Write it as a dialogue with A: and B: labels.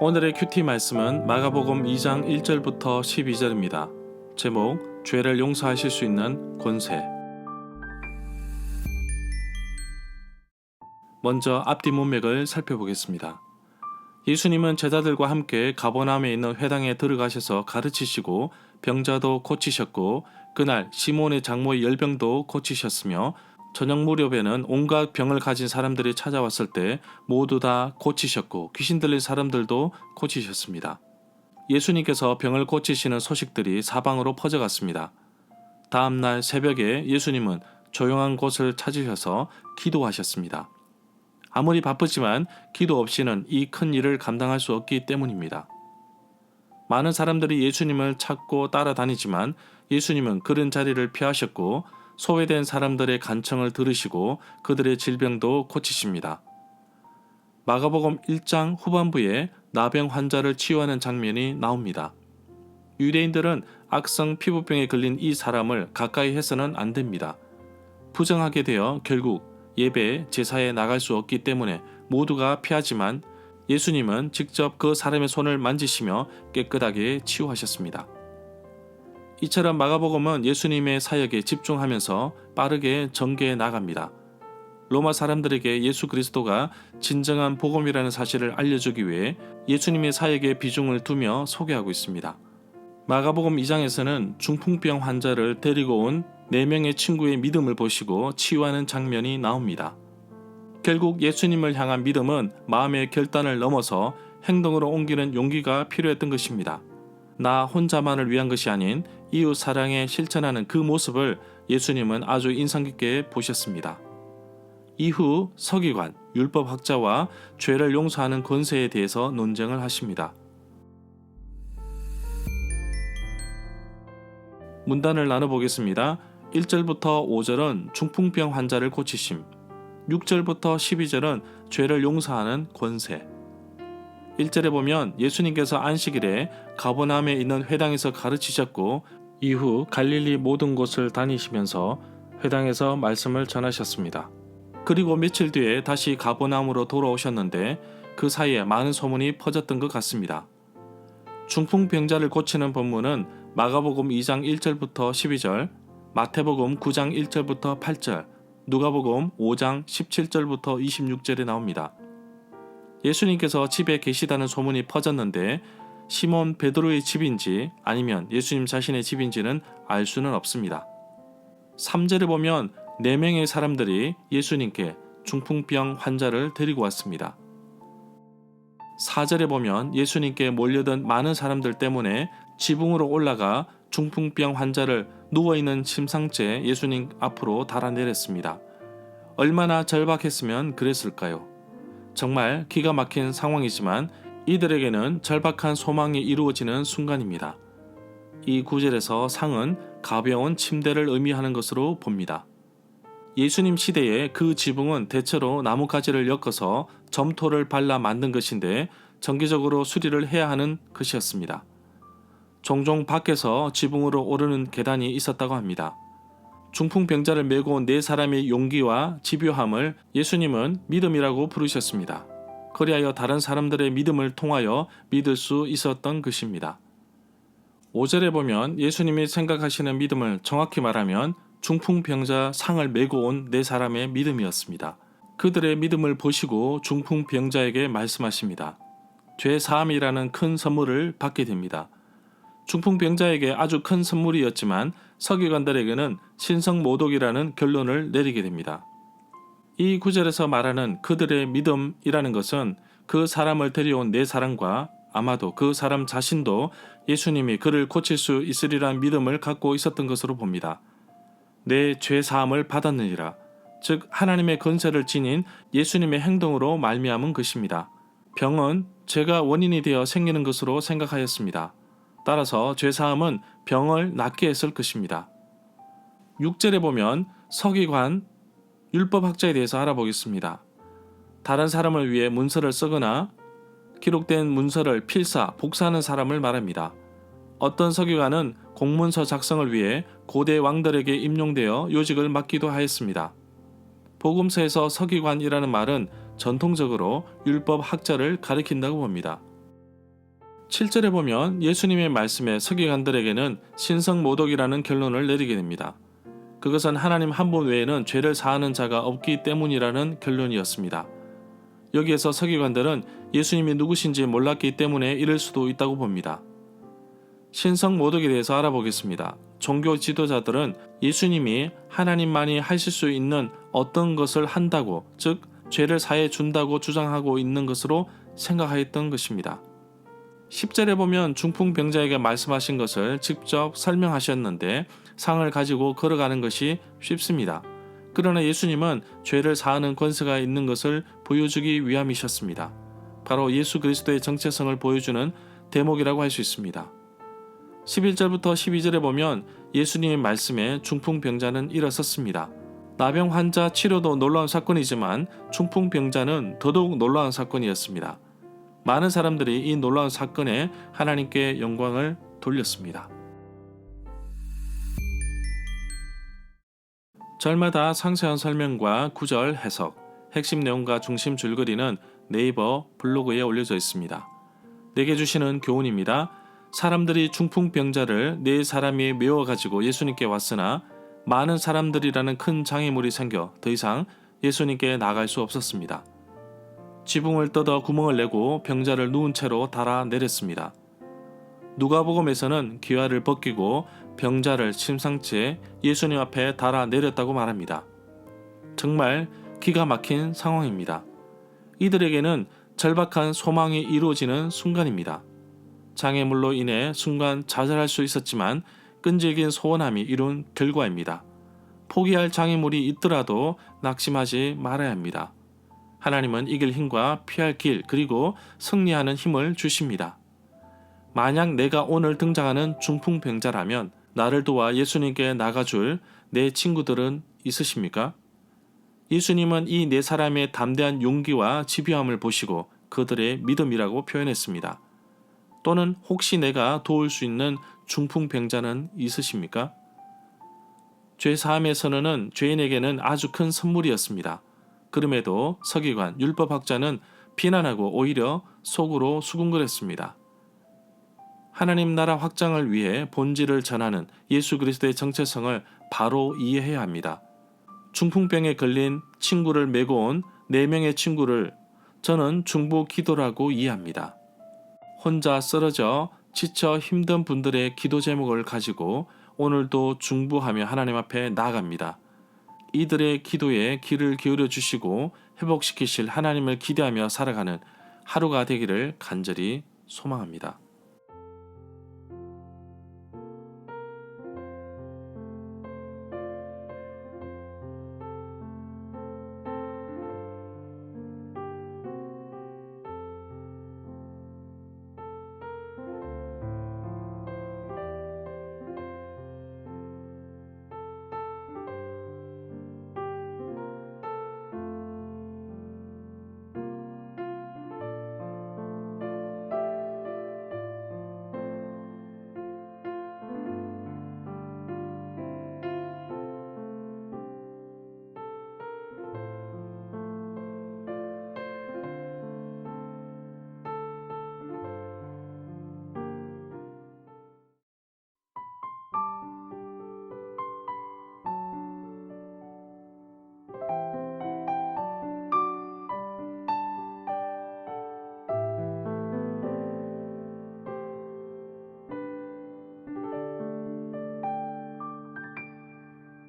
A: 오늘의 큐티 말씀은 마가복음 2장 1절부터 12절입니다. 제목, 죄를 용서하실 수 있는 권세. 먼저 앞뒤 문맥을 살펴보겠습니다. 예수님은 제자들과 함께 가버나움에 있는 회당에 들어가셔서 가르치시고 병자도 고치셨고 그날 시몬의 장모의 열병도 고치셨으며 저녁 무렵에는 온갖 병을 가진 사람들이 찾아왔을 때 모두 다 고치셨고 귀신 들린 사람들도 고치셨습니다. 예수님께서 병을 고치시는 소식들이 사방으로 퍼져갔습니다. 다음날 새벽에 예수님은 조용한 곳을 찾으셔서 기도하셨습니다. 아무리 바쁘지만 기도 없이는 이 큰 일을 감당할 수 없기 때문입니다. 많은 사람들이 예수님을 찾고 따라다니지만 예수님은 그런 자리를 피하셨고 소외된 사람들의 간청을 들으시고 그들의 질병도 고치십니다. 마가복음 1장 후반부에 나병 환자를 치유하는 장면이 나옵니다. 유대인들은 악성 피부병에 걸린 이 사람을 가까이 해서는 안 됩니다. 부정하게 되어 결국 예배, 제사에 나갈 수 없기 때문에 모두가 피하지만 예수님은 직접 그 사람의 손을 만지시며 깨끗하게 치유하셨습니다. 이처럼 마가복음은 예수님의 사역에 집중하면서 빠르게 전개해 나갑니다. 로마 사람들에게 예수 그리스도가 진정한 복음이라는 사실을 알려주기 위해 예수님의 사역에 비중을 두며 소개하고 있습니다. 마가복음 2장에서는 중풍병 환자를 데리고 온 4명의 친구의 믿음을 보시고 치유하는 장면이 나옵니다. 결국 예수님을 향한 믿음은 마음의 결단을 넘어서 행동으로 옮기는 용기가 필요했던 것입니다. 나 혼자만을 위한 것이 아닌 이웃 사랑에 실천하는 그 모습을 예수님은 아주 인상 깊게 보셨습니다. 이후 서기관, 율법학자와 죄를 용서하는 권세에 대해서 논쟁을 하십니다. 문단을 나눠보겠습니다. 1절부터 5절은 중풍병 환자를 고치심, 6절부터 12절은 죄를 용서하는 권세. 1절에 보면 예수님께서 안식일에 가버나움에 있는 회당에서 가르치셨고 이후 갈릴리 모든 곳을 다니시면서 회당에서 말씀을 전하셨습니다. 그리고 며칠 뒤에 다시 가버나움으로 돌아오셨는데 그 사이에 많은 소문이 퍼졌던 것 같습니다. 중풍병자를 고치는 본문은 마가복음 2장 1절부터 12절, 마태복음 9장 1절부터 8절, 누가복음 5장 17절부터 26절에 나옵니다. 예수님께서 집에 계시다는 소문이 퍼졌는데 시몬 베드로의 집인지 아니면 예수님 자신의 집인지는 알 수는 없습니다. 3절에 보면 4명의 사람들이 예수님께 중풍병 환자를 데리고 왔습니다. 4절에 보면 예수님께 몰려든 많은 사람들 때문에 지붕으로 올라가 중풍병 환자를 누워있는 침상째 예수님 앞으로 달아내렸습니다. 얼마나 절박했으면 그랬을까요? 정말 기가 막힌 상황이지만 이들에게는 절박한 소망이 이루어지는 순간입니다. 이 구절에서 상은 가벼운 침대를 의미하는 것으로 봅니다. 예수님 시대에 그 지붕은 대체로 나뭇가지를 엮어서 점토를 발라 만든 것인데 정기적으로 수리를 해야 하는 것이었습니다. 종종 밖에서 지붕으로 오르는 계단이 있었다고 합니다. 중풍병자를 메고 온 4사람의 용기와 집요함을 예수님은 믿음이라고 부르셨습니다. 그리하여 다른 사람들의 믿음을 통하여 믿을 수 있었던 것입니다. 5절에 보면 예수님이 생각하시는 믿음을 정확히 말하면 중풍병자 상을 메고 온 4사람의 믿음이었습니다. 그들의 믿음을 보시고 중풍병자에게 말씀하십니다. 죄 사함이라는 큰 선물을 받게 됩니다. 중풍병자에게 아주 큰 선물이었지만 서기관들에게는 신성모독이라는 결론을 내리게 됩니다. 이 구절에서 말하는 그들의 믿음이라는 것은 그 사람을 데려온 4사람과 아마도 그 사람 자신도 예수님이 그를 고칠 수 있으리란 믿음을 갖고 있었던 것으로 봅니다. 내 죄 사함을 받았느니라, 즉 하나님의 권세를 지닌 예수님의 행동으로 말미암은 것입니다. 병은 죄가 원인이 되어 생기는 것으로 생각하였습니다. 따라서 죄사함은 병을 낫게 했을 것입니다. 6절에 보면 서기관, 율법학자에 대해서 알아보겠습니다. 다른 사람을 위해 문서를 쓰거나 기록된 문서를 필사, 복사하는 사람을 말합니다. 어떤 서기관은 공문서 작성을 위해 고대 왕들에게 임용되어 요직을 맡기도 하였습니다. 복음서에서 서기관이라는 말은 전통적으로 율법학자를 가리킨다고 봅니다. 7절에 보면 예수님의 말씀에 서기관들에게는 신성모독이라는 결론을 내리게 됩니다. 그것은 하나님 한 분 외에는 죄를 사하는 자가 없기 때문이라는 결론이었습니다. 여기에서 서기관들은 예수님이 누구신지 몰랐기 때문에 이럴 수도 있다고 봅니다. 신성모독에 대해서 알아보겠습니다. 종교 지도자들은 예수님이 하나님만이 하실 수 있는 어떤 것을 한다고, 즉 죄를 사해 준다고 주장하고 있는 것으로 생각하였던 것입니다. 10절에 보면 중풍병자에게 말씀하신 것을 직접 설명하셨는데 상을 가지고 걸어가는 것이 쉽습니다. 그러나 예수님은 죄를 사하는 권세가 있는 것을 보여주기 위함이셨습니다. 바로 예수 그리스도의 정체성을 보여주는 대목이라고 할 수 있습니다. 11절부터 12절에 보면 예수님의 말씀에 중풍병자는 일어섰습니다. 나병 환자 치료도 놀라운 사건이지만 중풍병자는 더더욱 놀라운 사건이었습니다. 많은 사람들이 이 놀라운 사건에 하나님께 영광을 돌렸습니다. 절마다 상세한 설명과 구절 해석, 핵심 내용과 중심 줄거리는 네이버 블로그에 올려져 있습니다. 내게 주시는 교훈입니다. 사람들이 중풍병자를 네 사람이 메워가지고 예수님께 왔으나 많은 사람들이라는 큰 장애물이 생겨 더 이상 예수님께 나갈 수 없었습니다. 지붕을 뜯어 구멍을 내고 병자를 누운 채로 달아내렸습니다. 누가복음에서는 기와를 벗기고 병자를 침상째 예수님 앞에 달아내렸다고 말합니다. 정말 기가 막힌 상황입니다. 이들에게는 절박한 소망이 이루어지는 순간입니다. 장애물로 인해 순간 좌절할 수 있었지만 끈질긴 소원함이 이룬 결과입니다. 포기할 장애물이 있더라도 낙심하지 말아야 합니다. 하나님은 이길 힘과 피할 길 그리고 승리하는 힘을 주십니다. 만약 내가 오늘 등장하는 중풍병자라면 나를 도와 예수님께 나가줄 내 친구들은 있으십니까? 예수님은 이 네 사람의 담대한 용기와 집요함을 보시고 그들의 믿음이라고 표현했습니다. 또는 혹시 내가 도울 수 있는 중풍병자는 있으십니까? 죄사함의 선언은 죄인에게는 아주 큰 선물이었습니다. 그럼에도 서기관, 율법학자는 비난하고 오히려 속으로 수군거렸습니다. 하나님 나라 확장을 위해 본질을 전하는 예수 그리스도의 정체성을 바로 이해해야 합니다. 중풍병에 걸린 친구를 메고 온 4명의 친구를 저는 중보 기도라고 이해합니다. 혼자 쓰러져 지쳐 힘든 분들의 기도 제목을 가지고 오늘도 중보하며 하나님 앞에 나아갑니다. 이들의 기도에 귀를 기울여 주시고 회복시키실 하나님을 기대하며 살아가는 하루가 되기를 간절히 소망합니다.